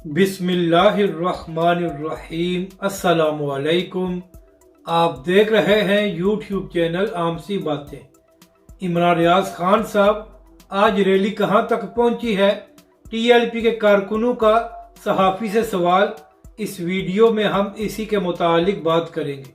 बिस्मिल्लाहिर्रहमानिर्रहीम। अस्सलामु अलैकुम। आप देख रहे हैं यूट्यूब चैनल आमसी बातें। इमरान रियाज खान साहब आज रैली कहां तक पहुंची है, टीएलपी के कारकुनों का सहाफ़ी से सवाल, इस वीडियो में हम इसी के मुतालिक बात करेंगे।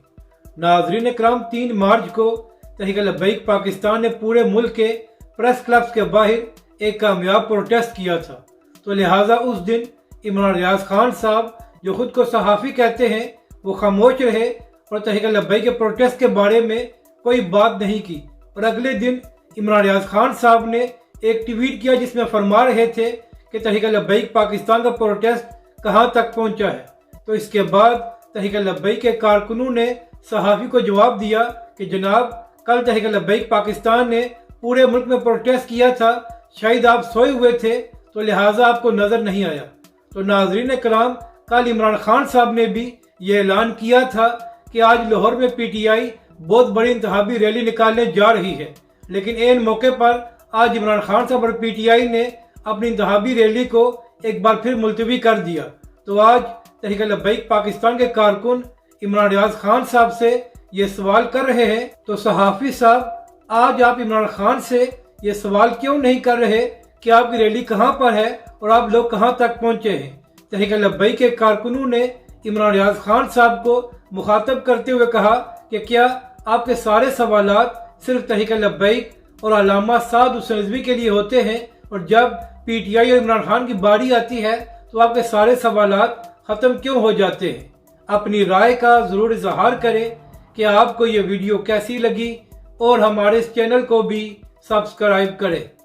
नाज़रीन इकराम, 3 मार्च को तहरीक लब्बैक पाकिस्तान ने पूरे मुल्क के प्रेस क्लब्स के बाहर एक कामयाब प्रोटेस्ट किया था, तो लिहाजा उस दिन इमरान रियाज खान साहब जो खुद को सहाफ़ी कहते हैं वो खामोश रहे और तहरीक लब्बैक के प्रोटेस्ट के बारे में कोई बात नहीं की। और अगले दिन इमरान रियाज खान साहब ने एक ट्वीट किया जिसमें फरमा रहे थे कि तहरीक लब्बैक पाकिस्तान का प्रोटेस्ट कहां तक पहुंचा है। तो इसके बाद तहरीक लब्बैक के कारकुनों ने सहाफ़ी को जवाब दिया कि जनाब, कल तहरीक लब्बैक पाकिस्तान ने पूरे मुल्क में प्रोटेस्ट किया था, शायद आप सोए हुए थे तो लिहाजा आपको नजर नहीं आया। तो नाज़रीन इकराम, कल इमरान खान साहब ने भी ये ऐलान किया था कि आज लाहौर में पीटीआई बहुत बड़ी इंतखाबी रैली निकालने जा रही है, लेकिन ऐन मौके पर आज इमरान खान साहब और पीटीआई ने अपनी इंतखाबी रैली को एक बार फिर मुलतवी कर दिया। तो आज तहरीक लब्बैक पाकिस्तान के कारकुन इमरान रियाज खान साहब से ये सवाल कर रहे हैं, तो सहाफ़ी साहब, आज आप इमरान खान से ये सवाल क्यों नहीं कर रहे कि आपकी रैली कहाँ पर है और आप लोग कहाँ तक पहुँचे हैं। तहरीक लब्बैक के कारकुनों ने इमरान रियाज खान साहब को मुखातब करते हुए कहा कि क्या आपके सारे सवालात सिर्फ तहरीक लब्बैक और अल्लामा साद हुसैन रिजवी के लिए होते हैं, और जब पीटीआई और इमरान खान की बारी आती है तो आपके सारे सवालात ख़त्म क्यों हो जाते हैं। अपनी राय का ज़रूर इजहार करें कि आपको ये वीडियो कैसी लगी और हमारे इस चैनल को भी सब्सक्राइब करें।